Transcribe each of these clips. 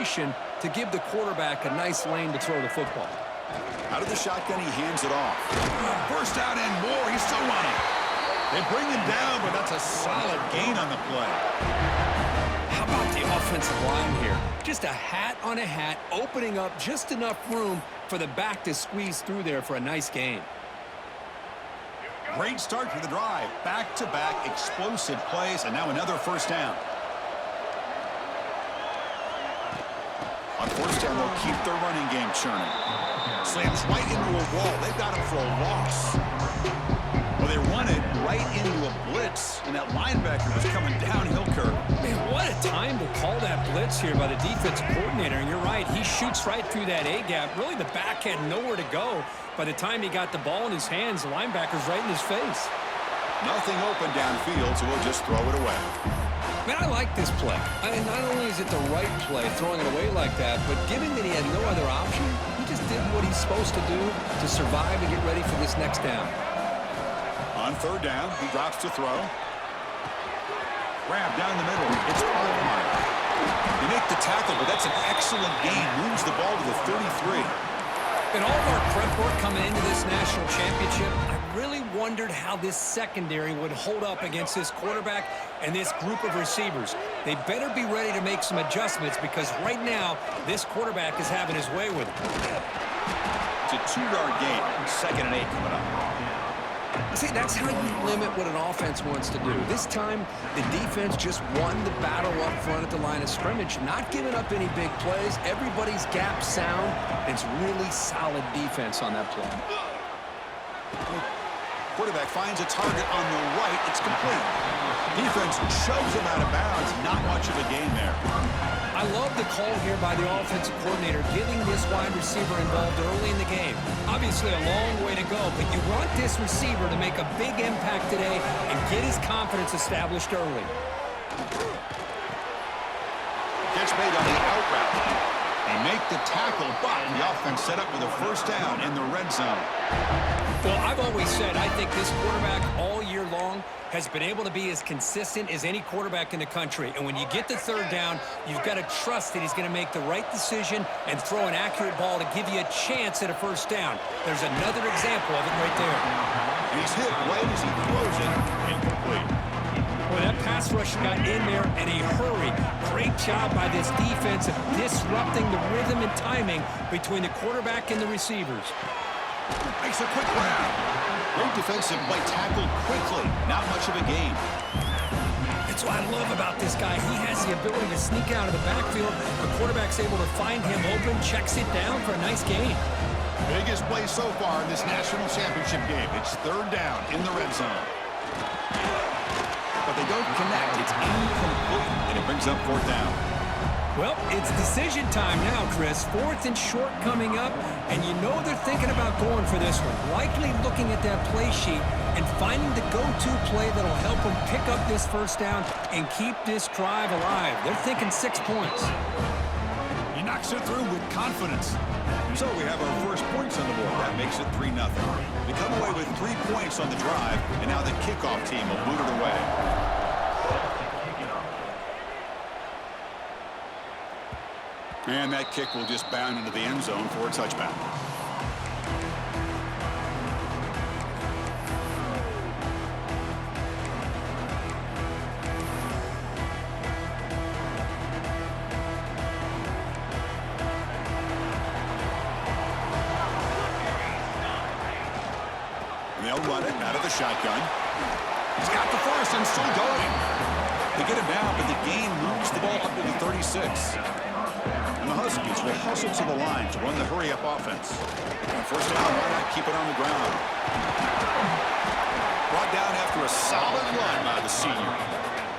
separation to give the quarterback a nice lane to throw the football. Out of the shotgun, he hands it off. First down and more. He's still running. They bring him down, but that's a solid gain on the play. How about the offensive line here? Just a hat on a hat, opening up just enough room for the back to squeeze through there for a nice gain. Great start to the drive. Back-to-back explosive plays, and now another first down. On first down, they'll keep their running game churning. Slams right into a wall. They've got him for a loss. Well, they run it right into a blitz, and that linebacker was coming downhill curve. Man, what a time to call that blitz here by the defensive coordinator. And you're right, he shoots right through that A-gap. Really, the back had nowhere to go. By the time he got the ball in his hands, the linebacker's right in his face. Nothing open downfield, so we'll just throw it away. Man, I like this play. I mean, not only is it the right play, throwing it away like that, but given that he had no other option, he just did what he's supposed to do to survive and get ready for this next down. On third down, he drops to throw. Grab down the middle. It's Parkmeyer. They make the tackle, but that's an excellent gain. Moves the ball to the 33. In all of our prep work coming into this national championship, I really wondered how this secondary would hold up against this quarterback and this group of receivers. They better be ready to make some adjustments because right now, this quarterback is having his way with it. It's a 2-yard gain. 2nd and 8 coming up. See, that's how you limit what an offense wants to do. This time, the defense just won the battle up front at the line of scrimmage, not giving up any big plays. Everybody's gap sound. It's really solid defense on that play. Quarterback finds a target on the right. It's complete. Defense shoves him out of bounds. Not much of a gain there. I love the call here by the offensive coordinator, getting this wide receiver involved early in the game. Obviously a long way to go, but you want this receiver to make a big impact today and get his confidence established early. Catch made on the out route. They make the tackle, but the offense set up with a first down in the red zone. Well, I've always said I think this quarterback all year long has been able to be as consistent as any quarterback in the country. And when you get the third down, you've got to trust that he's going to make the right decision and throw an accurate ball to give you a chance at a first down. There's another example of it right there. And he's hit right as he throws it. Incomplete. Boy, that pass rush got in there in a hurry. Great job by this defense of disrupting the rhythm and timing between the quarterback and the receivers. Makes a quick grab. Great defensive play, tackled quickly. Not much of a gain. That's what I love about this guy. He has the ability to sneak out of the backfield. The quarterback's able to find him open, checks it down for a nice gain. Biggest play so far in this national championship game. It's third down in the red zone. But they don't connect. It's incomplete, and it brings up fourth down. Well, it's decision time now, Chris. 4th and short coming up, and you know they're thinking about going for this one. Likely looking at that play sheet and finding the go-to play that'll help them pick up this first down and keep this drive alive. They're thinking 6 points. He knocks it through with confidence. So we have our first points on the board. That makes it 3-0. We come away with 3 points on the drive, and now the kickoff team will boot it away. And that kick will just bound into the end zone for a touchback. And they'll run it out of the shotgun. He's got the first and still going. They get him down, but the gain moves the ball up to the 36. And the Huskies will hustle to the line to run the hurry-up offense. And first down, why not keep it on the ground? Brought down after a solid run by the senior.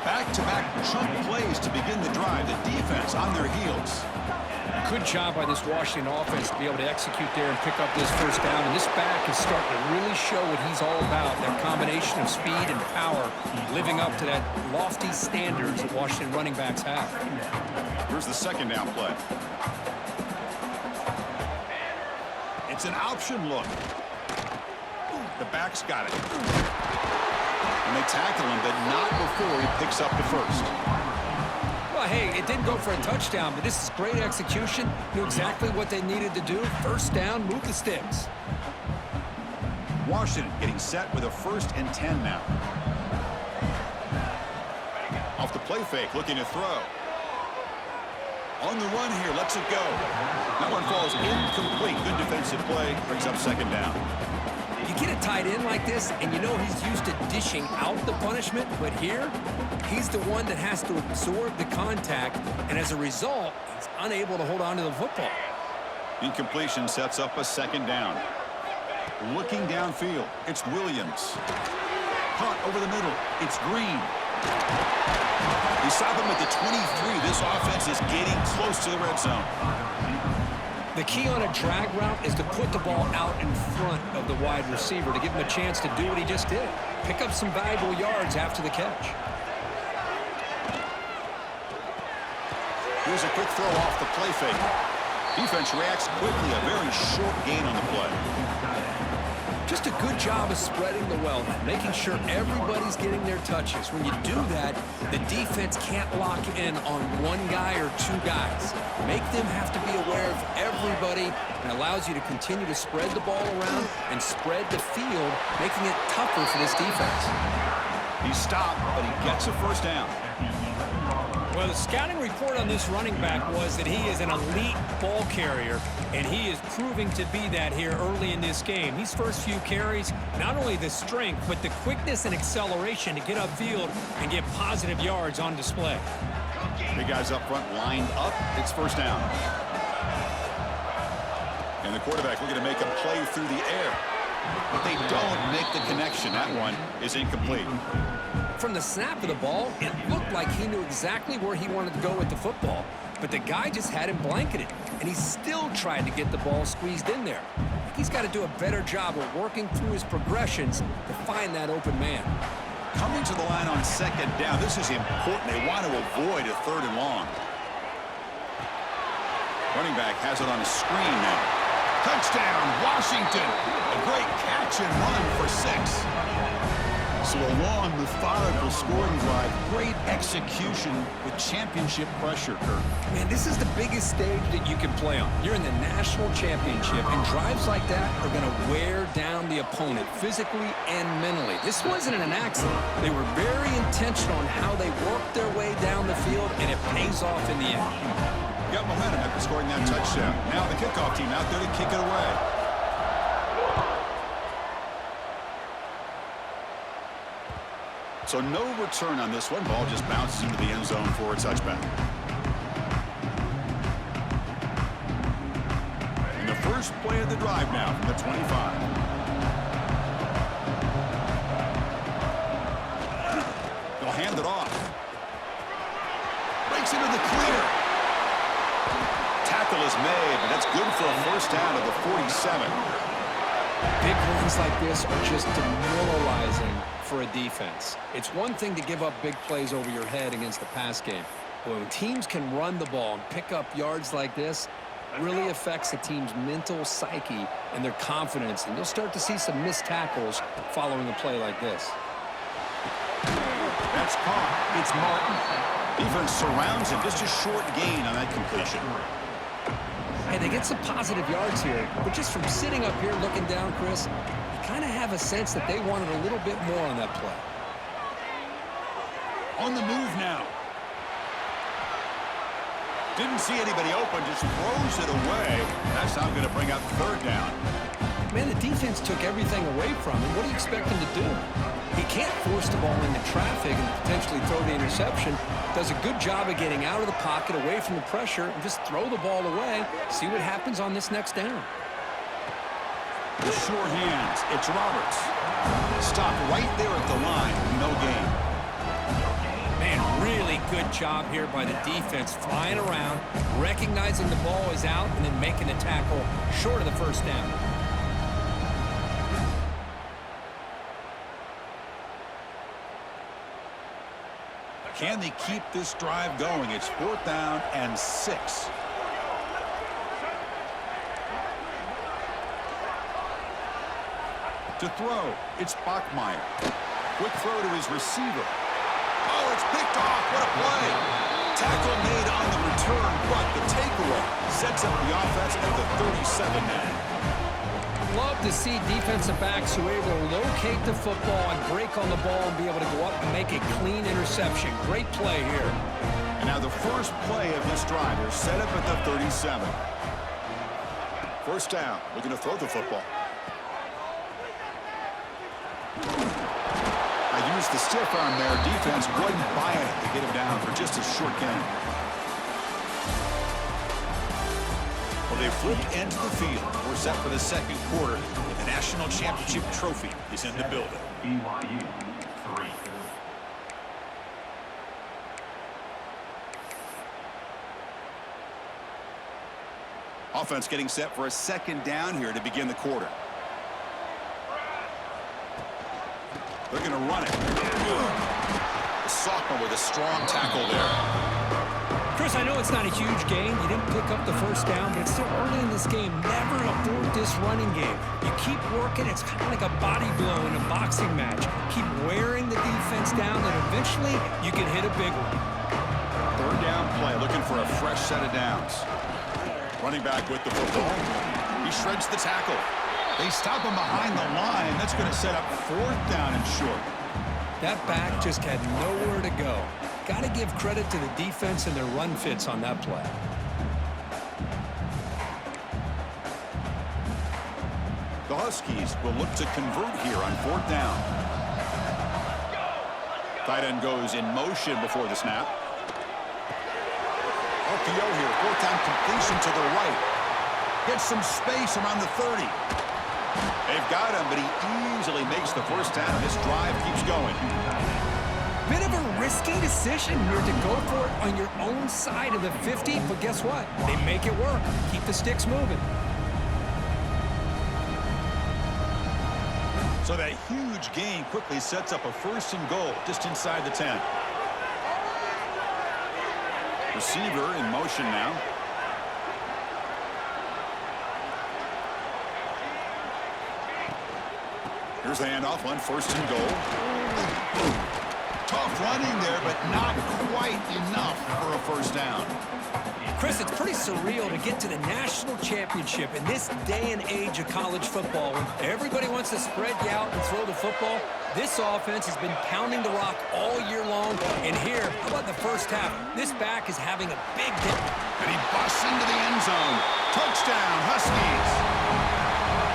Back-to-back chunk plays to begin the drive. The defense on their heels. Good job by this Washington offense to be able to execute there and pick up this first down. And this back is starting to really show what he's all about. That combination of speed and power, living up to that lofty standards that Washington running backs have. Here's the second down play. It's an option look. The back's got it. And they tackle him, but not before he picks up the first. Well, hey, it didn't go for a touchdown, but this is great execution. Knew exactly what they needed to do. First down, move the sticks. Washington getting set with a 1st and 10 now. Off the play fake, looking to throw. On the run here, lets it go. That one falls incomplete. Good defensive play, brings up 2nd down. You get a tight end like this, and you know he's used to dishing out the punishment, but here, he's the one that has to absorb the contact, and as a result, he's unable to hold on to the football. Incompletion sets up a 2nd down. Looking downfield, it's Williams. Caught over the middle, it's Green. They stop him at the 23. This offense is getting close to the red zone. The key on a drag route is to put the ball out in front of the wide receiver to give him a chance to do what he just did. Pick up some valuable yards after the catch. Here's a quick throw off the play fake. Defense reacts quickly. A very short gain on the play. Just a good job of spreading the wealth, making sure everybody's getting their touches. When you do that, the defense can't lock in on one guy or 2 guys. Make them have to be aware of everybody, and allows you to continue to spread the ball around and spread the field, making it tougher for this defense. He's stopped, but he gets a 1st down. Well, the scouting report on this running back was that he is an elite ball carrier, and he is proving to be that here early in this game. These first few carries, not only the strength, but the quickness and acceleration to get upfield and get positive yards on display. Big guys up front lined up. It's 1st down. And the quarterback looking to make a play through the air. But they don't make the connection. That one is incomplete. From the snap of the ball, it looked like he knew exactly where he wanted to go with the football. But the guy just had him blanketed, and he still tried to get the ball squeezed in there. He's got to do a better job of working through his progressions to find that open man. Coming to the line on 2nd down. This is important. They want to avoid a 3rd and long. Running back has it on a screen now. Touchdown, Washington. A great catch and run for 6. So a long, methodical scoring drive. Great execution with championship pressure, Kirk. Man, this is the biggest stage that you can play on. You're in the national championship, and drives like that are going to wear down the opponent physically and mentally. This wasn't an accident. They were very intentional on how they worked their way down the field, and it pays off in the end. Got momentum after scoring that touchdown. Now the kickoff team out there to kick it away. So no return on this one. Ball just bounces into the end zone for a touchback. And the first play of the drive now from the 25. They'll hand it off. Breaks into the clear. Tackle is made, but that's good for a 1st down of the 47. Big runs like this are just demoralizing for a defense. It's one thing to give up big plays over your head against the pass game. But when teams can run the ball and pick up yards like this, it really affects the team's mental psyche and their confidence. And you'll start to see some missed tackles following a play like this. That's caught. It's Martin. Defense surrounds him. Just a short gain on that completion. Hey, they get some positive yards here, but just from sitting up here looking down, Chris, you kind of have a sense that they wanted a little bit more on that play. On the move now. Didn't see anybody open, just throws it away. That's not going to bring up 3rd down. Man, the defense took everything away from him. What do you expect him to do? He can't force the ball into traffic and potentially throw the interception. Does a good job of getting out of the pocket, away from the pressure, and just throw the ball away. See what happens on this next down. The sure hands. It's Roberts. Stopped right there at the line. No gain. Man, really good job here by the defense, flying around, recognizing the ball is out, and then making the tackle short of the 1st down. Can they keep this drive going? It's 4th down and 6. To throw, it's Bachmeier. Quick throw to his receiver. Oh, it's picked off. What a play. Tackle made on the return, but the takeaway sets up the offense at the 37-man. Love to see defensive backs who are able to locate the football and break on the ball and be able to go up and make a clean interception. Great play here. And now the first play of this drive is set up at the 37. First down, looking to throw the football. I used the stiff arm there. Defense wasn't buying it to get him down for just a short gain. Well, they flipped into the field. We're set for the second quarter, and the national championship trophy is in the building. BYU 3. Offense getting set for a second down here to begin the quarter. They're going to run it. The sophomore with a strong tackle there. Chris, I know it's not a huge gain. You didn't pick up the first down, but it's still early in this game. Never abort this running game. You keep working. It's kind of like a body blow in a boxing match. Keep wearing the defense down, and eventually you can hit a big one. Third down play, looking for a fresh set of downs. Running back with the football. He shreds the tackle. They stop him behind the line. That's going to set up fourth down and short. That back just had nowhere to go. Got to give credit to the defense and their run fits on that play. The Huskies will look to convert here on fourth down. Tight end goes in motion before the snap. RPO here, fourth down completion to the right. Gets some space around the 30. They've got him, but he easily makes the first down, and this drive keeps going. Bit of a risky decision here to go for it on your own side of the 50, but guess what? They make it work. Keep the sticks moving. So that huge gain quickly sets up a first and goal just inside the 10. Receiver in motion now. Here's the handoff on first and goal. Tough running there, but not quite enough for a first down. Chris, it's pretty surreal to get to the national championship in this day and age of college football when everybody wants to spread you out and throw the football. This offense has been pounding the rock all year long. And here, how about the first half? This back is having a big day. And he busts into the end zone. Touchdown, Huskies.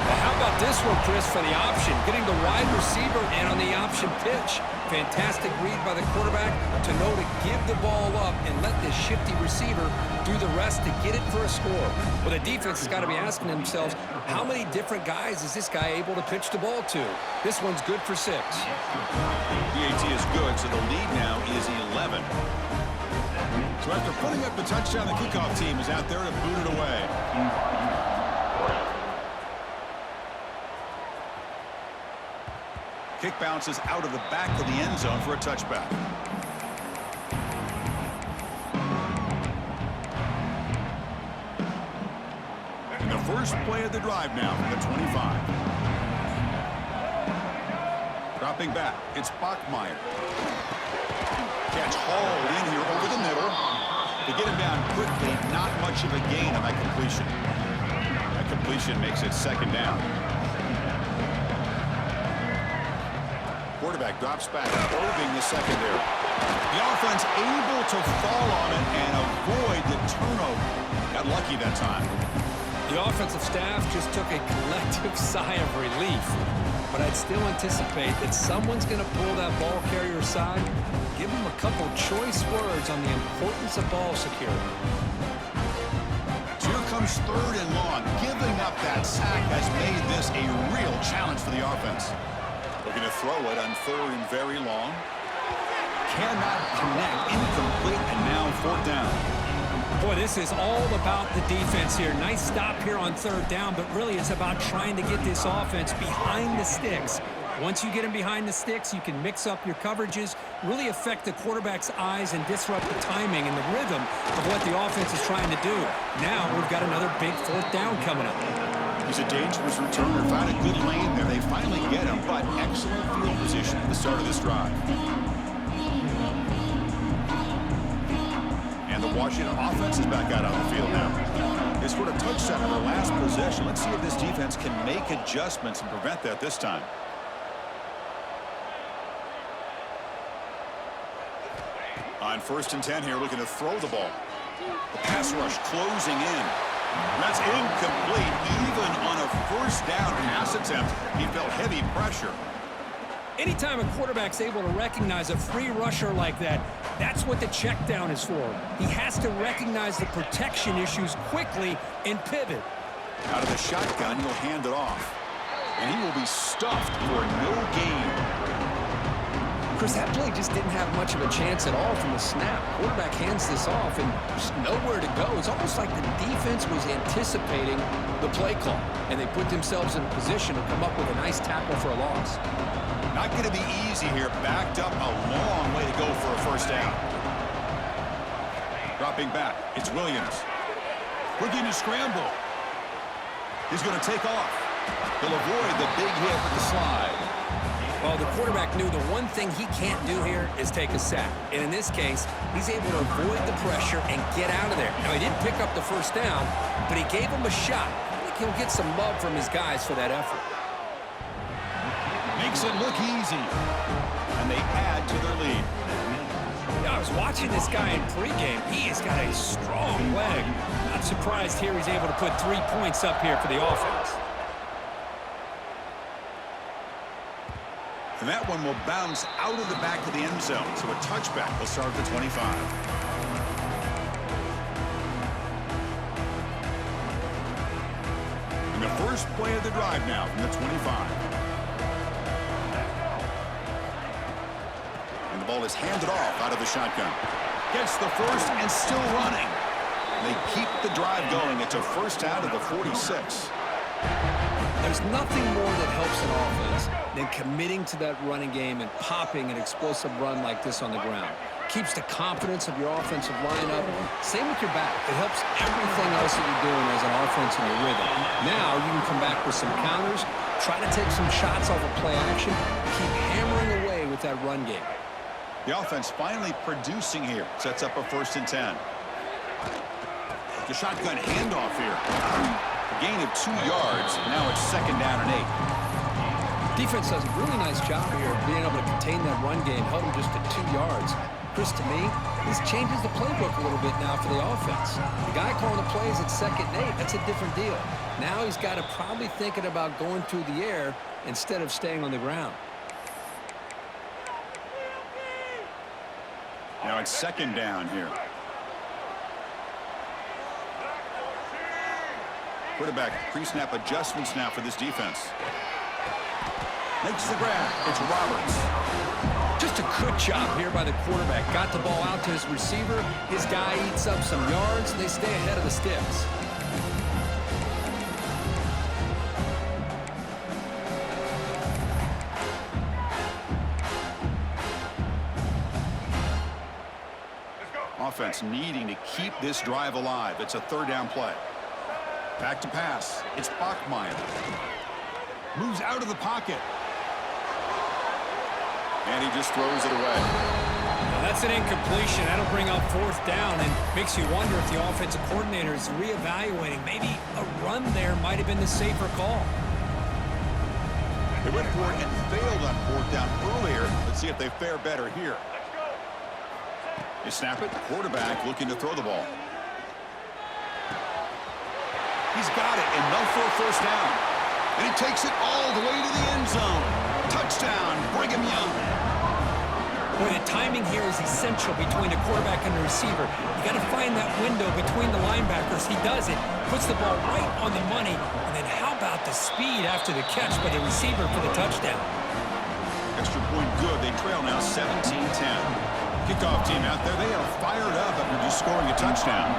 Well, how about this one, Chris, for the option? Getting the wide receiver and on the option pitch. Fantastic read by the quarterback to know to give the ball up and let this shifty receiver do the rest to get it for a score. Well, the defense has got to be asking themselves, how many different guys is this guy able to pitch the ball to? This one's good for 6. PAT is good, so the lead now is 11. So after putting up the touchdown, the kickoff team is out there to boot it away. Kick bounces out of the back of the end zone for a touchback. And the first play of the drive now from the 25. Dropping back, it's Bachmeier. Catch hauled in here over the middle. To get him down quickly, not much of a gain on that completion. That completion makes it second down. Quarterback drops back, probing the secondary. The offense able to fall on it and avoid the turnover. Got lucky that time. The offensive staff just took a collective sigh of relief. But I'd still anticipate that someone's going to pull that ball carrier aside, give him a couple choice words on the importance of ball security. So here comes third and long. Giving up that sack has made this a real challenge for the offense. Looking to throw it on third and very long. Cannot connect. Incomplete, and now fourth down. Boy, this is all about the defense here. Nice stop here on third down, but really it's about trying to get this offense behind the sticks. Once you get them behind the sticks, you can mix up your coverages, really affect the quarterback's eyes and disrupt the timing and the rhythm of what the offense is trying to do. Now we've got another big fourth down coming up. He's a dangerous returner. Found a good lane there. They finally get him, but excellent field position at the start of this drive. Washington offense is back out on the field now. They scored a touchdown on their last possession. Let's see if this defense can make adjustments and prevent that this time. On 1st and 10 here, looking to throw the ball. The pass rush closing in. That's incomplete. Even on a 1st down pass attempt, he felt heavy pressure. Anytime a quarterback's able to recognize a free rusher like that, that's what the check down is for. He has to recognize the protection issues quickly and pivot. Out of the shotgun, he'll hand it off. And he will be stuffed for no gain. Chris, that play just didn't have much of a chance at all from the snap. Quarterback hands this off and just nowhere to go. It's almost like the defense was anticipating the play call, and they put themselves in a position to come up with a nice tackle for a loss. Not going to be easy here. Backed up a long way to go for a 1st down. Dropping back. It's Williams. Looking to scramble. He's going to take off. He'll avoid the big hit with the slide. Well, the quarterback knew the one thing he can't do here is take a sack. And in this case, he's able to avoid the pressure and get out of there. Now, he didn't pick up the 1st down, but he gave him a shot. I think he'll get some love from his guys for that effort. Makes it look easy. And they add to their lead. Yeah, I was watching this guy in pregame. He has got a strong leg. Not surprised here he's able to put 3 points up here for the offense. And that one will bounce out of the back of the end zone. So a touchback will start at the 25. And the first play of the drive now from the 25. And the ball is handed off out of the shotgun. Gets the first and still running. They keep the drive going. It's a 1st out of the 46. There's nothing more that helps an offense than committing to that running game and popping an explosive run like this on the ground. Keeps the confidence of your offensive lineup. Same with your back. It helps everything else that you're doing as an offense in your rhythm. Now you can come back with some counters, try to take some shots off of play action, keep hammering away with that run game. The offense finally producing here. Sets up a 1st and 10. The shotgun handoff here. A gain of 2 yards. Now it's 2nd down and 8. Defense does a really nice job here of being able to contain that run game, held him just to 2 yards. Chris, to me, this changes the playbook a little bit now for the offense. The guy calling the plays at 2nd and 8, that's a different deal. Now he's got to probably thinking about going through the air instead of staying on the ground. Now it's 2nd down here. Quarterback pre-snap adjustments now for this defense. Makes the grab. It's Roberts. Just a good job here by the quarterback. Got the ball out to his receiver. His guy eats up some yards, and they stay ahead of the sticks. Offense needing to keep this drive alive. It's a 3rd down play. Back to pass. It's Bachmeier. Moves out of the pocket. And he just throws it away. Now that's an incompletion. That'll bring up 4th down and makes you wonder if the offensive coordinator is reevaluating. Maybe a run there might have been the safer call. They went for it and failed on 4th down earlier. Let's see if they fare better here. They snap it. Quarterback looking to throw the ball. He's got it. Enough for a 1st down. And he takes it all the way to the end zone. Touchdown, Brigham Young. Boy, the timing here is essential between the quarterback and the receiver. You got to find that window between the linebackers. He does it, puts the ball right on the money, and then how about the speed after the catch by the receiver for the touchdown? Extra point good. They trail now 17-10. Kickoff team out there. They are fired up after just scoring a touchdown.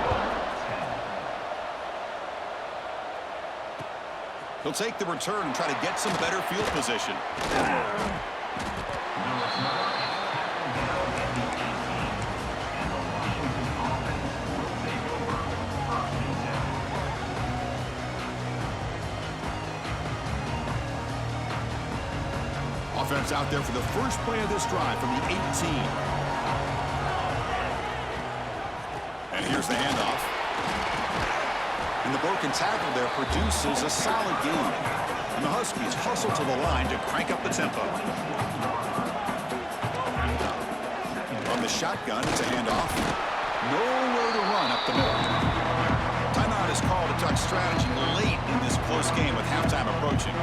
He'll take the return and try to get some better field position. Offense out there for the first play of this drive from the 18. And here And the broken tackle there produces a solid gain. And the Huskies hustle to the line to crank up the tempo. On the shotgun, it's a handoff. Nowhere to run up the middle. Timeout is called to talk strategy late in this close game with halftime approaching.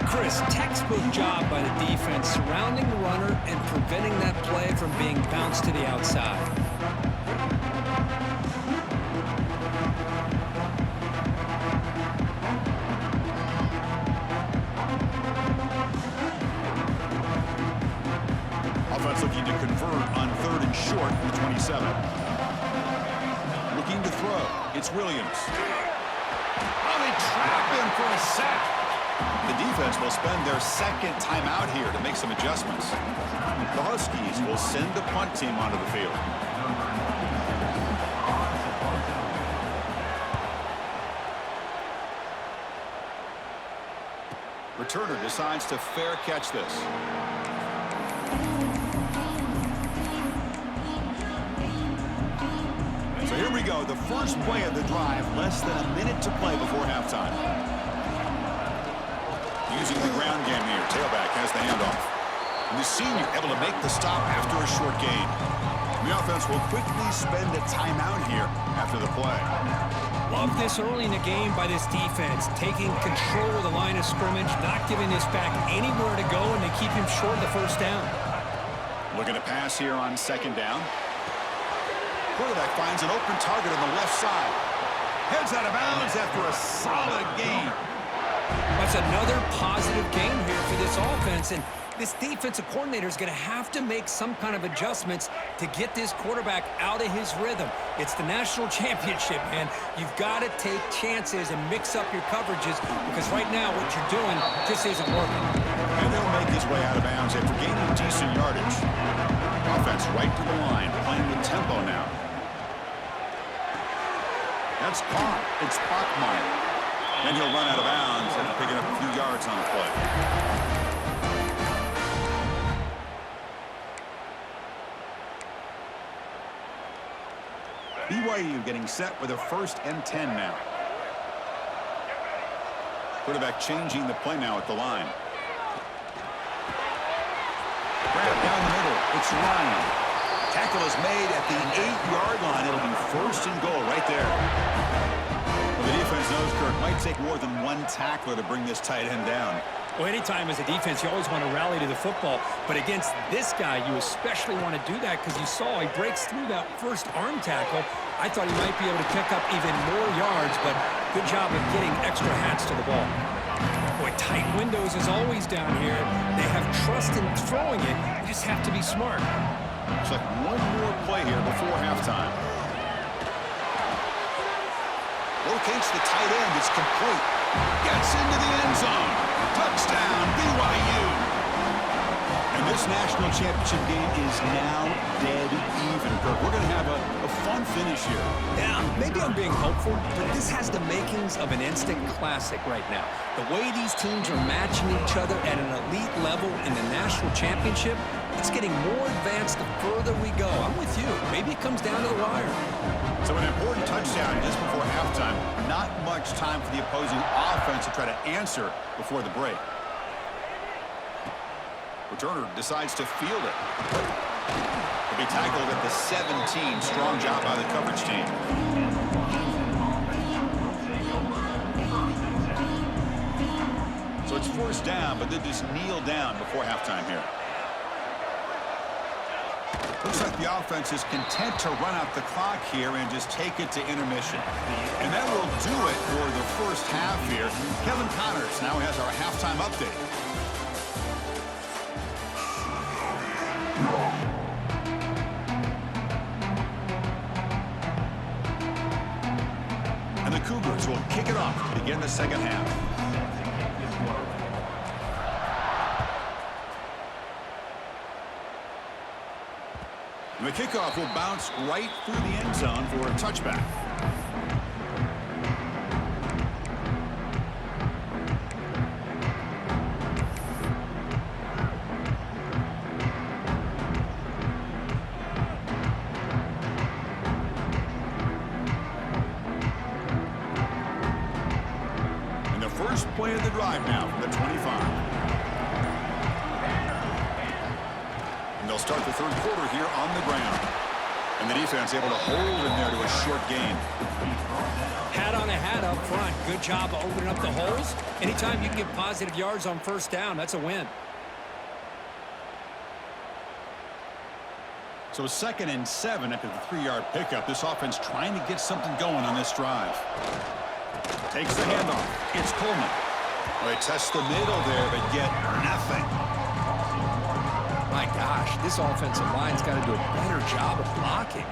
Chris, textbook job by the defense surrounding the runner and preventing that play from being bounced to the outside. Offense looking to convert on 3rd and short from the 27. Looking to throw. It's Williams. Oh, they trap him for a sack. The defense will spend their second timeout here to make some adjustments. The Huskies will send the punt team onto the field. Returner decides to fair catch this. So here we go, the first play of the drive, less than a minute to play before halftime. Using the ground game here, tailback has the handoff. And the senior able to make the stop after a short gain. The offense will quickly spend a timeout here after the play. Love this early in the game by this defense, taking control of the line of scrimmage, not giving this back anywhere to go, and they keep him short of the first down. Looking to pass here on 2nd down. Quarterback finds an open target on the left side. Heads out of bounds after a solid gain. That's another positive game here for this offense, and this defensive coordinator is going to have to make some kind of adjustments to get this quarterback out of his rhythm. It's the national championship, man. You've got to take chances and mix up your coverages because right now what you're doing just isn't working. And they'll make his way out of bounds after gaining decent yardage. Offense right to the line, playing with tempo now. That's caught. It's Bachmeyer. And he'll run out of bounds and picking up a few yards on the play. BYU getting set with a 1st and 10 now. Quarterback changing the play now at the line. Grab down the middle. It's Ryan. Tackle is made at the 8-yard line. It'll be 1st and goal right there. Well, the defense knows Kirk might take more than one tackler to bring this tight end down. Well, anytime as a defense, you always want to rally to the football. But against this guy, you especially want to do that because you saw he breaks through that first arm tackle. I thought he might be able to pick up even more yards, but good job of getting extra hats to the ball. Boy, tight windows as always down here. They have trust in throwing it. You just have to be smart. Looks like one more play here before halftime. Locates the tight end. It's complete. Gets into the end zone. Touchdown, BYU. And this national championship game is now dead even, Kirk. We're going to have a fun finish here. Yeah, maybe I'm being hopeful, but this has the makings of an instant classic right now. The way these teams are matching each other at an elite level in the national championship, it's getting more advanced the further we go. I'm with you. Maybe it comes down to the wire. So an important touchdown just before halftime. Not much time for the opposing offense to try to answer before the break. Returner decides to field it. He'll be tackled at the 17. Strong job by the coverage team. So it's 1st down, but they just kneel down before halftime here. Looks like the offense is content to run out the clock here and just take it to intermission. And that will do it for the first half here. Kevin Connors now has our halftime update. And the Cougars will kick it off to begin the second half. The kickoff will bounce right through the end zone for a touchback. first play of the drive now from the 25. And they'll start the third quarter here on the ground. And the defense able to hold in there to a short gain. Hat on a hat up front. Good job of opening up the holes. Anytime you can get positive yards on first down, that's a win. So 2nd and 7 after the 3-yard pickup. This offense trying to get something going on this drive. Takes the handoff. It's Coleman. Well, they test the middle there, but get nothing. My gosh, this offensive line's got to do a better job of blocking.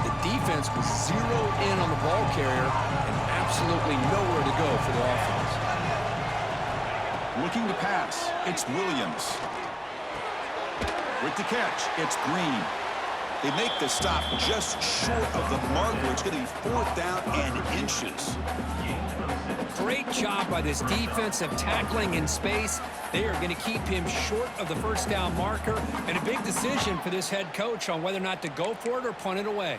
The defense was zeroed in on the ball carrier and absolutely nowhere to go for the offense. Looking to pass. It's Williams. With the catch, it's Green. They make the stop just short of the marker. It's going to be 4th down and inches. Great job by this defense of tackling in space. They are going to keep him short of the first down marker, and a big decision for this head coach on whether or not to go for it or punt it away.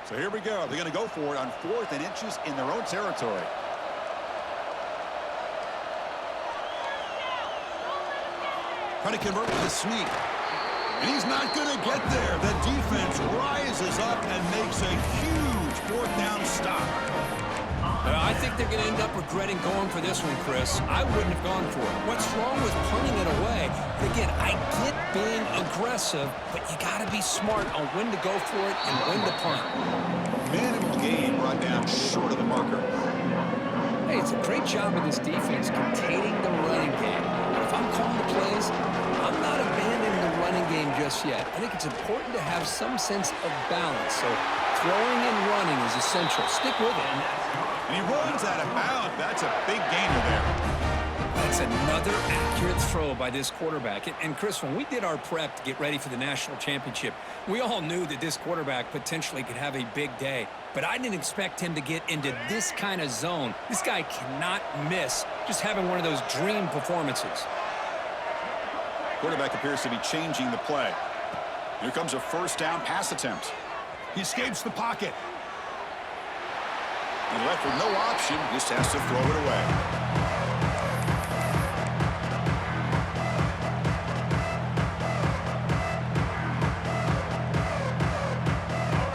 So here we go. They're going to go for it on 4th and inches in their own territory. Trying to convert with a sneak. And he's not going to get there. The defense rises up and makes a huge 4th down stop. I think they're going to end up regretting going for this one, Chris. I wouldn't have gone for it. What's wrong with punting it away? Again, I get being aggressive, but you got to be smart on when to go for it and when to punt. Minimal gain brought down short of the marker. Hey, it's a great job of this defense containing the running game. If I'm calling the plays, I'm not abandoning the running game just yet. I think it's important to have some sense of balance. So throwing and running is essential. Stick with it. And he runs out of bounds. That's a big gainer there. That's another accurate throw by this quarterback. And Chris, when we did our prep to get ready for the national championship, we all knew that this quarterback potentially could have a big day. But I didn't expect him to get into this kind of zone. This guy cannot miss just having one of those dream performances. Quarterback appears to be changing the play. Here comes a 1st down pass attempt. He escapes the pocket. And left with no option, just has to throw it away.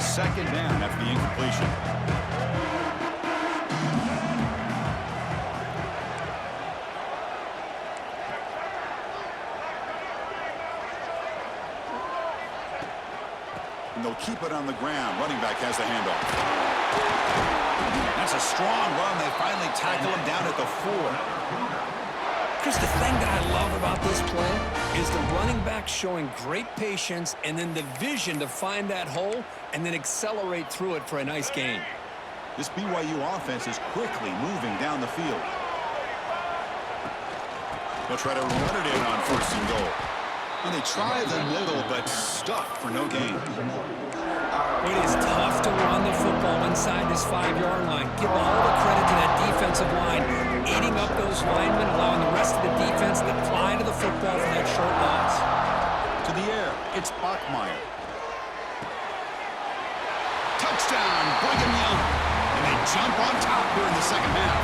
Second down after the incompletion. And they'll keep it on the ground. Running back has the handoff. That's a strong run. They finally tackle him down at the 4. Chris, the thing that I love about this play is the running back showing great patience and then the vision to find that hole and then accelerate through it for a nice gain. This BYU offense is quickly moving down the field. They'll try to run it in on 1st and goal. And they try the middle, but stuck for no gain. It is tough to run the football inside this 5-yard line. Give all the credit to that defensive line, eating up those linemen, allowing the rest of the defense to fly to the football for that short loss. To the air, it's Bachmeier. Touchdown, Brigham Young. And they jump on top here in the second half.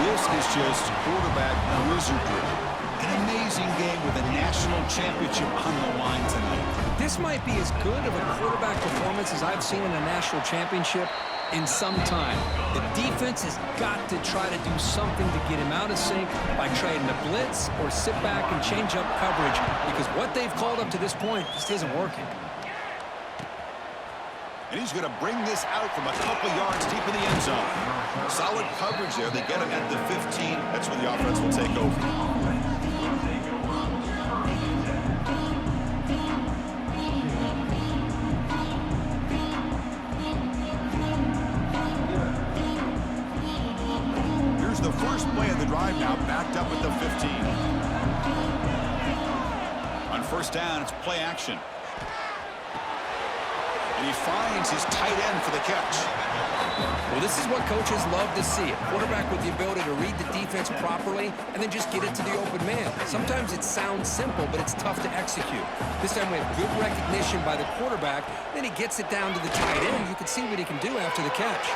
This is just quarterback wizardry. An amazing game with a national championship on the line tonight. This might be as good of a quarterback performance as I've seen in a national championship in some time. The defense has got to try to do something to get him out of sync by trying to blitz or sit back and change up coverage, because what they've called up to this point just isn't working. And he's going to bring this out from a couple yards deep in the end zone. Solid coverage there. They get him at the 15. That's where the offense will take over. The first play of the drive now backed up at the 15. On 1st down, it's play action. And he finds his tight end for the catch. Well, this is what coaches love to see. A quarterback with the ability to read the defense properly and then just get it to the open man. Sometimes it sounds simple, but it's tough to execute. This time we have good recognition by the quarterback. Then he gets it down to the tight end. You can see what he can do after the catch.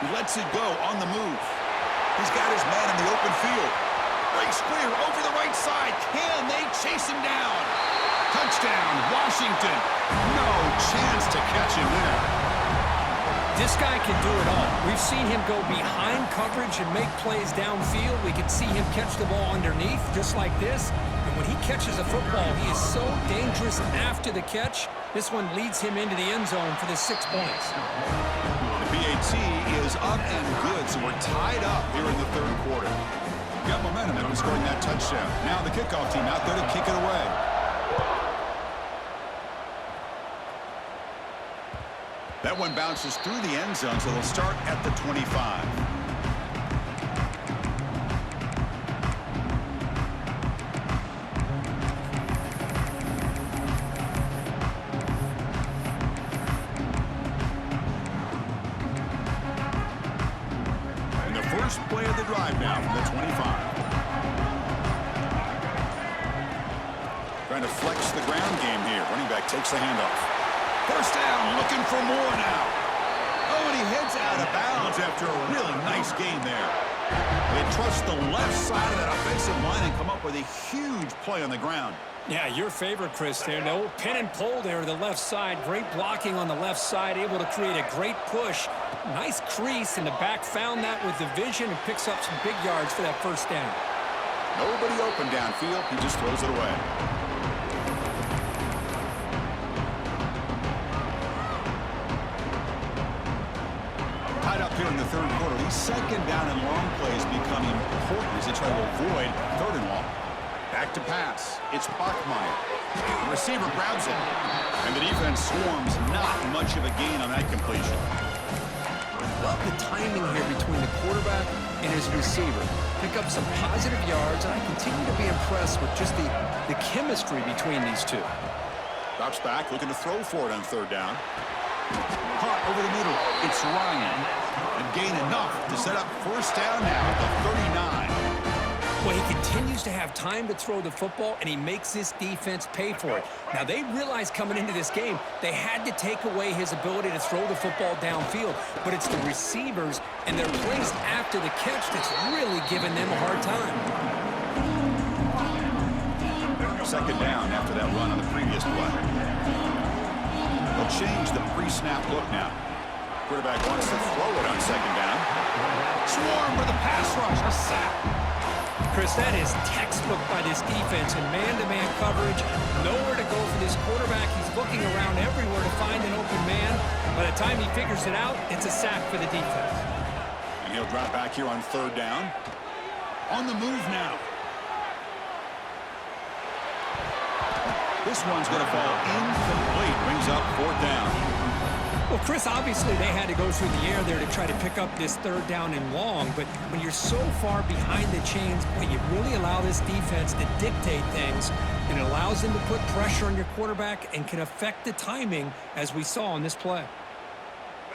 He lets it go on the move. He's got his man in the open field. Breaks clear over the right side. Can they chase him down? Touchdown, Washington. No chance to catch him there. This guy can do it all. We've seen him go behind coverage and make plays downfield. We can see him catch the ball underneath, just like this. And when he catches a football, he is so dangerous after the catch. This one leads him into the end zone for the 6 points. The PAT is up and good, so we're tied up here in the third quarter. Got momentum after scoring that touchdown. Now the kickoff team out there to kick it away. That one bounces through the end zone, so they'll start at the 25. And the first play of the drive now from the 25. Trying to flex the ground game here. Running back takes the handoff. First down, looking for more now. Oh, and he heads out of bounds after a really nice game there. They trust the left side of that offensive line and come up with a huge play on the ground. Yeah, your favorite, Chris, there. No pin and pull there to the left side. Great blocking on the left side, able to create a great push. Nice crease, and the back found that with the vision and picks up some big yards for that first down. Nobody open downfield. He just throws it away. Here in the third quarter, these second down and long plays become important as they try to avoid third and long. Back to pass. It's Bachmeier. The receiver grabs it. And the defense swarms. Not much of a gain on that completion. Love the timing here between the quarterback and his receiver. Pick up some positive yards, and I continue to be impressed with just the chemistry between these two. Drops back, looking to throw for it on third down. Caught over the middle. It's Ryan. And gain enough to set up first down now at the 39. Well, he continues to have time to throw the football, and he makes this defense pay for it. Now, they realized coming into this game they had to take away his ability to throw the football downfield, but it's the receivers and their plays after the catch that's really giving them a hard time. Second down after that run on the previous play. They'll change the pre-snap look now. Quarterback wants to throw it on second down. Swarm with a pass rush. A sack. Chris, that is textbook by this defense in man-to-man coverage. Nowhere to go for this quarterback. He's looking around everywhere to find an open man. By the time he figures it out, it's a sack for the defense. And he'll drop back here on third down. On the move now. This one's going to fall incomplete. Brings up fourth down. Well, Chris, obviously they had to go through the air there to try to pick up this third down and long, but when you're so far behind the chains, boy, you really allow this defense to dictate things, and it allows them to put pressure on your quarterback and can affect the timing, as we saw on this play.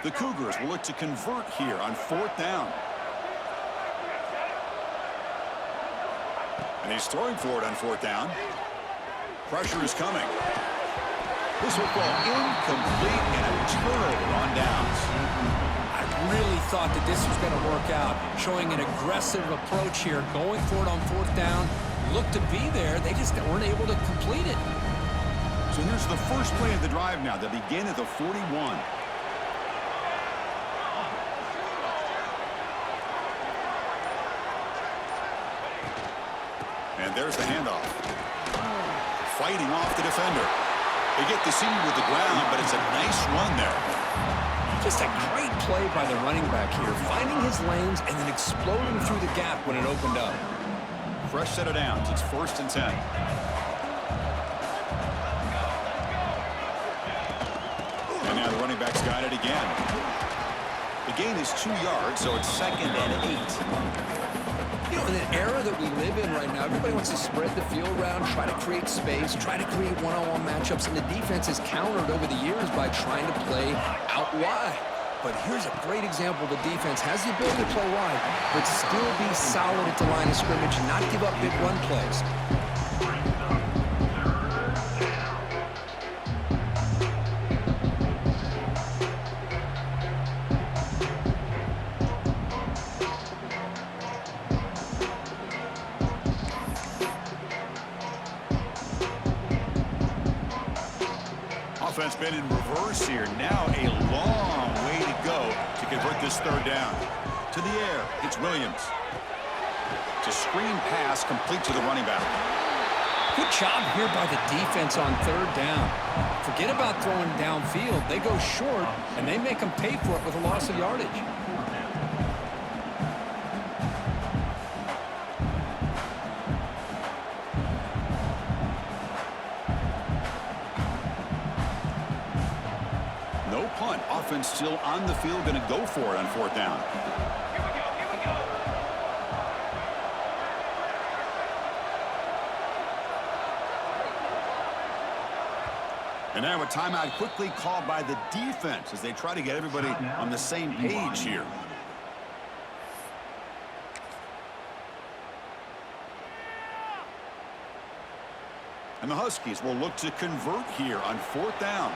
The Cougars will look to convert here on fourth down. And he's throwing for it on fourth down. Pressure is coming. This will fall incomplete and a turnover on downs. I really thought that this was going to work out, showing an aggressive approach here, going for it on fourth down. Looked to be there. They just weren't able to complete it. So here's the first play of the drive now. They begin at the 41. And there's the handoff. Fighting off the defender. They get the senior with the ground, but it's a nice run there. Just a great play by the running back here, finding his lanes and then exploding through the gap when it opened up. Fresh set of downs. It's 1st and 10. And now the running back's got it again. The gain is 2 yards, so it's 2nd and 8. You know, in an era that we live in right now, everybody wants to spread the field around, try to create space, try to create one-on-one matchups, and the defense is countered over the years by trying to play out wide. But here's a great example. The defense has the ability to play wide, but still be solid at the line of scrimmage, not give up big run plays. Offense been in reverse here. Now a long way to go to convert this third down. To the air, it's Williams. It's a screen pass complete to the running back. Good job here by the defense on third down. Forget about throwing downfield. They go short, and they make them pay for it with a loss of yardage. No punt. Offense still on the field, going to go for it on fourth down. And now a timeout quickly called by the defense as they try to get everybody on the same page here. And the Huskies will look to convert here on fourth down.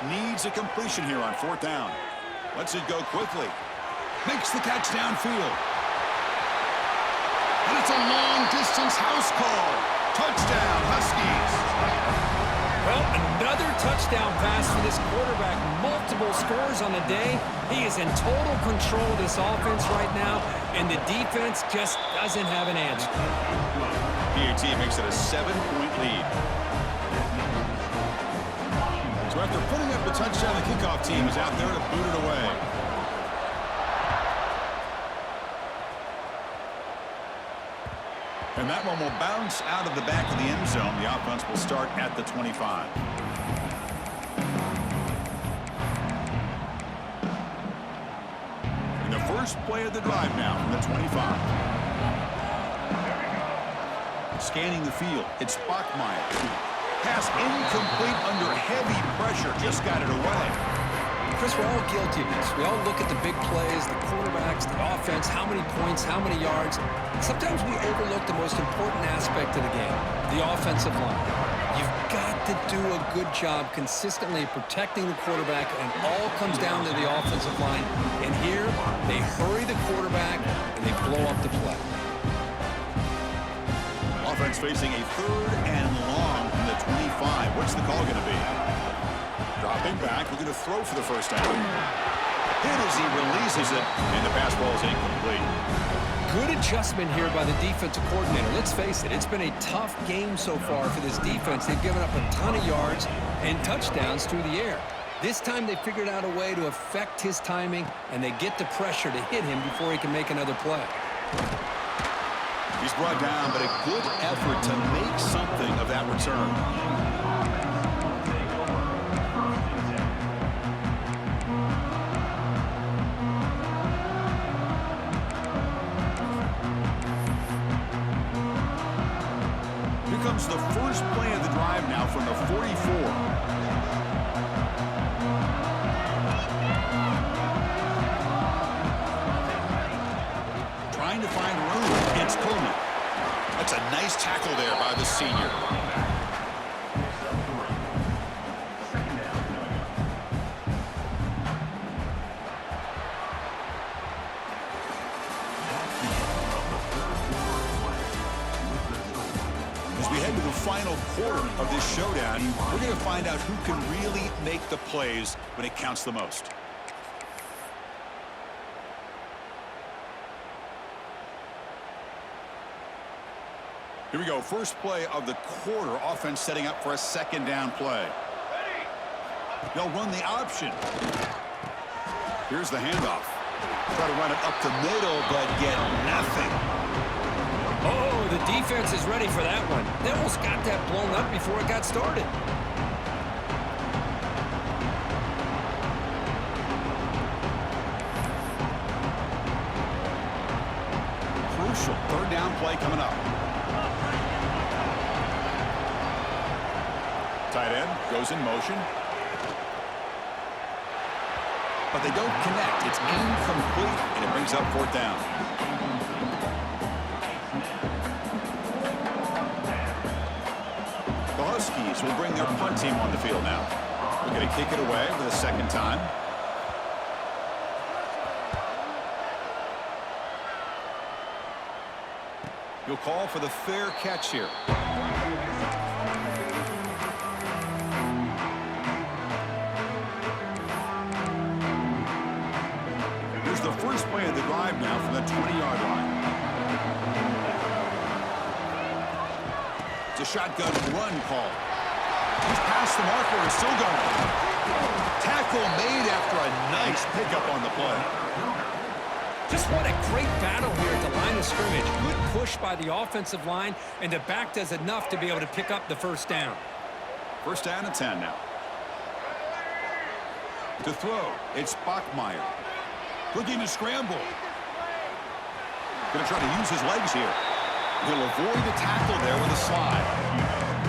Needs a completion here on fourth down. Lets it go quickly. Makes the catch downfield. And it's a long-distance house call. Touchdown, Huskies. Well, another touchdown pass for this quarterback. Multiple scores on the day. He is in total control of this offense right now, and the defense just doesn't have an answer. PAT makes it a 7-point lead. So after putting up a touchdown, the kickoff team is out there to boot it away. And that one will bounce out of the back of the end zone. The offense will start at the 25. And the first play of the drive now from the 25. Scanning the field, it's Bachmeier. Pass incomplete under heavy pressure. Just got it away. Chris, we're all guilty of this. We all look at the big plays, the quarterbacks, the offense, how many points, how many yards. Sometimes we overlook the most important aspect of the game, the offensive line. You've got to do a good job consistently protecting the quarterback, and all comes down to the offensive line. And here, they hurry the quarterback, and they blow up the play. Offense facing a third and long from the 25. What's the call going to be? Dropping back, looking to throw for the first down. Hit as he releases it, and the pass ball is incomplete. Good adjustment here by the defensive coordinator. Let's face it, it's been a tough game so far for this defense. They've given up a ton of yards and touchdowns through the air. This time they figured out a way to affect his timing, and they get the pressure to hit him before he can make another play. He's brought down, but a good effort to make something of that return. Here comes the first play of the drive now from the 44. Trying to find room. It's Coleman. That's a nice tackle there by the senior. As we head to the final quarter of this showdown, we're going to find out who can really make the plays when it counts the most. Here we go. First play of the quarter. Offense setting up for a second down play. They'll run the option. Here's the handoff. Try to run it up the middle, but get nothing. Oh, the defense is ready for that one. They almost got that blown up before it got started. Crucial third down play coming up. Tight end goes in motion. But they don't connect. It's incomplete, and it brings up fourth down. The Huskies will bring their punt team on the field now. They're going to kick it away for the second time. He'll call for the fair catch here. Here's the first play of the drive now from the 20-yard line. It's a shotgun run call. He's past the marker and still going. Tackle made after a nice pickup on the play. Just what a great battle here at the line of scrimmage. Good push by the offensive line, and the back does enough to be able to pick up the first down. First down and 10 now. To throw, it's Bachmeier. Looking to scramble. Going to try to use his legs here. He'll avoid the tackle there with a slide.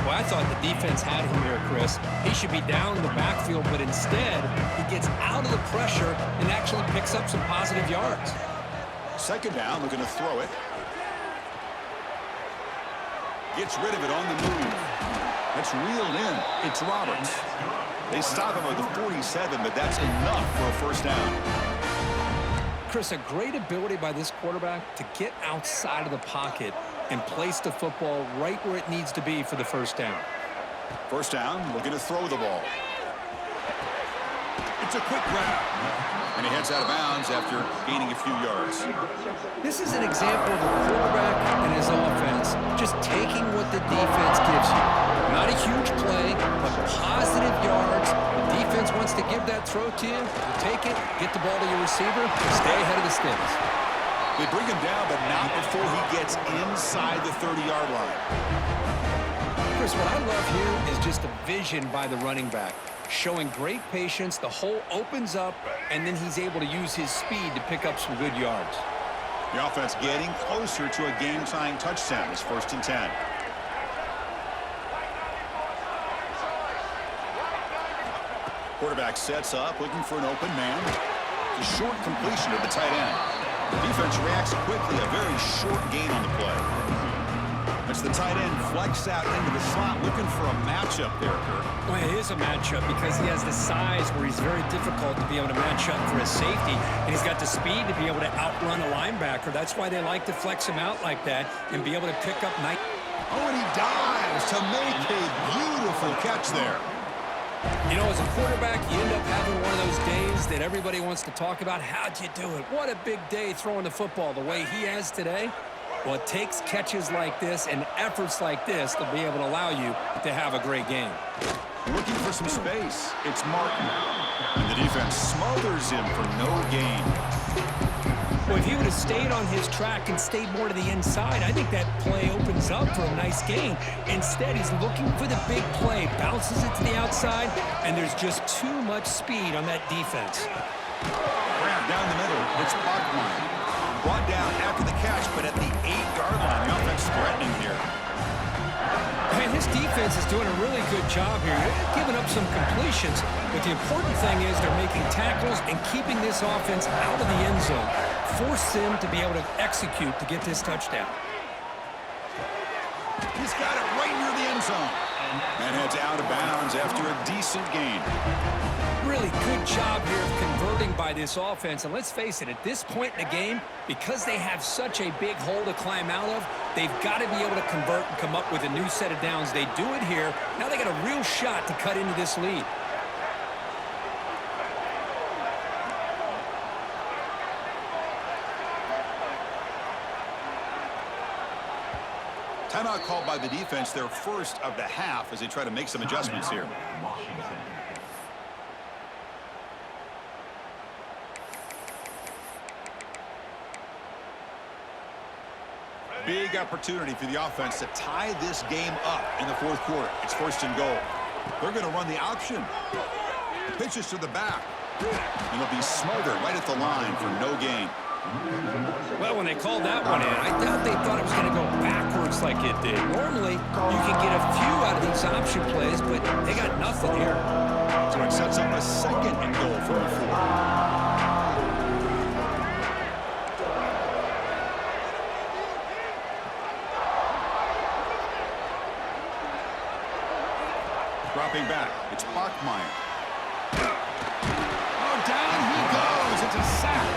Well, I thought the defense had him here, Chris. He should be down in the backfield, but instead, he gets out of the pressure and actually picks up some positive yards. Second down, looking to throw it. Gets rid of it on the move. That's reeled in. It's Roberts. They stop him at the 47, but that's enough for a first down. Chris, a great ability by this quarterback to get outside of the pocket and place the football right where it needs to be for the first down. First down, looking to throw the ball. It's a quick grab. And he heads out of bounds after gaining a few yards. This is an example of a quarterback and his offense just taking what the defense gives you. Not a huge play, but positive yards. The defense wants to give that throw to you. You take it, get the ball to your receiver, stay ahead of the sticks. They bring him down, but not before he gets inside the 30-yard line. Chris, what I love here is just the vision by the running back. Showing great patience, the hole opens up, and then he's able to use his speed to pick up some good yards. The offense getting closer to a game-tying touchdown. It's first and 10. Quarterback sets up, looking for an open man. It's a short completion to the tight end. The defense reacts quickly, a very short gain on the play. As the tight end flex out into the slot, looking for a matchup there, Kirk. Well, it is a matchup because he has the size where he's very difficult to be able to match up for his safety, and he's got the speed to be able to outrun a linebacker. That's why they like to flex him out like that and be able to pick up nice. Oh, and he dives to make a beautiful catch there. You know, as a quarterback, you end up having one of those days that everybody wants to talk about. How'd you do it? What a big day throwing the football the way he has today. Well, it takes catches like this and efforts like this to be able to allow you to have a great game. Looking for some space. It's Martin. And the defense smothers him for no gain. Well, if he would have stayed on his track and stayed more to the inside, I think that play opens up for a nice gain. Instead, he's looking for the big play, bounces it to the outside, and there's just too much speed on that defense. Grab down the middle. It's Bachmeier. Brought down after the catch, but at the 8-yard line, the offense threatening here. Man, this defense is doing a really good job here. They're giving up some completions, but the important thing is they're making tackles and keeping this offense out of the end zone. Force them to be able to execute to get this touchdown. He's got it right near the end zone. And heads out of bounds after a decent gain. Really good job here of converting by this offense. And let's face it, at this point in the game, because they have such a big hole to climb out of, they've got to be able to convert and come up with a new set of downs. They do it here. Now they got a real shot to cut into this lead. Timeout called by the defense, their first of the half, as they try to make some adjustments here. Big opportunity for the offense to tie this game up in the fourth quarter. It's first and goal. They're going to run the option. Pitches to the back. And it'll be smothered right at the line for no gain. Well, when they called that one in, I doubt they thought it was going to go backwards like it did. Normally, you can get a few out of these option plays, but they got nothing here. So it sets up a second and goal from the 4. Dropping back, it's Bachmeyer. Oh, down he goes. It's a sack.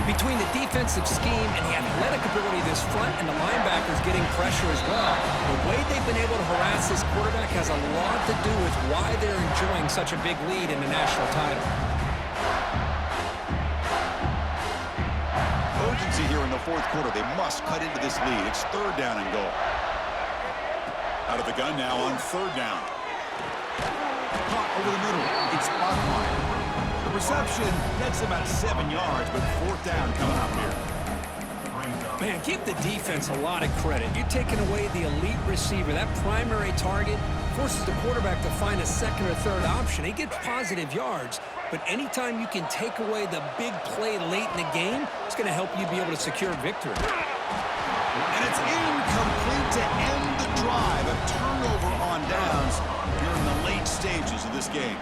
Between the defensive scheme and the athletic ability of this front and the linebackers getting pressure as well, the way they've been able to harass this quarterback has a lot to do with why they're enjoying such a big lead in the national title. Urgency here in the fourth quarter. They must cut into this lead. It's third down and goal. Out of the gun now on third down. Caught over the middle. It's Bachmeyer. The reception gets about 7 yards, but fourth down coming up here. Man, give the defense a lot of credit. You're taking away the elite receiver. That primary target forces the quarterback to find a second or third option. He gets positive yards, but anytime you can take away the big play late in the game, it's going to help you be able to secure victory. And it's incomplete to end the drive. A turnover on downs here in the late stages of this game.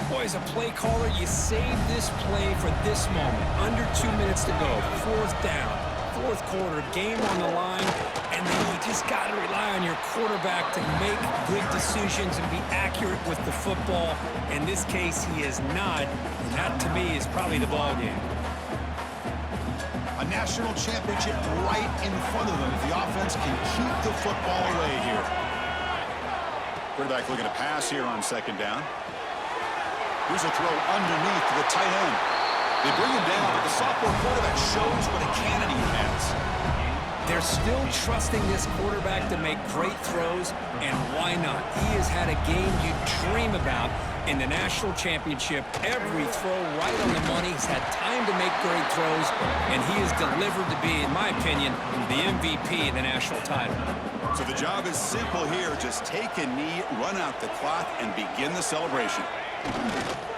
Boy, as a play caller, you save this play for this moment. Under 2 minutes to go. Fourth down. Fourth quarter. Game on the line. And then you just got to rely on your quarterback to make good decisions and be accurate with the football. In this case, he is not. And that, to me, is probably the ball game. A national championship right in front of them if the offense can keep the football away here. Quarterback looking to pass here on second down. Here's a throw underneath to the tight end. They bring him down, but the sophomore quarterback shows what a cannon he has. They're still trusting this quarterback to make great throws, and why not? He has had a game you dream about in the national championship. Every throw right on the money. He's had time to make great throws, and he has delivered to be, in my opinion, the MVP of the national title. So the job is simple here. Just take a knee, run out the clock, and begin the celebration.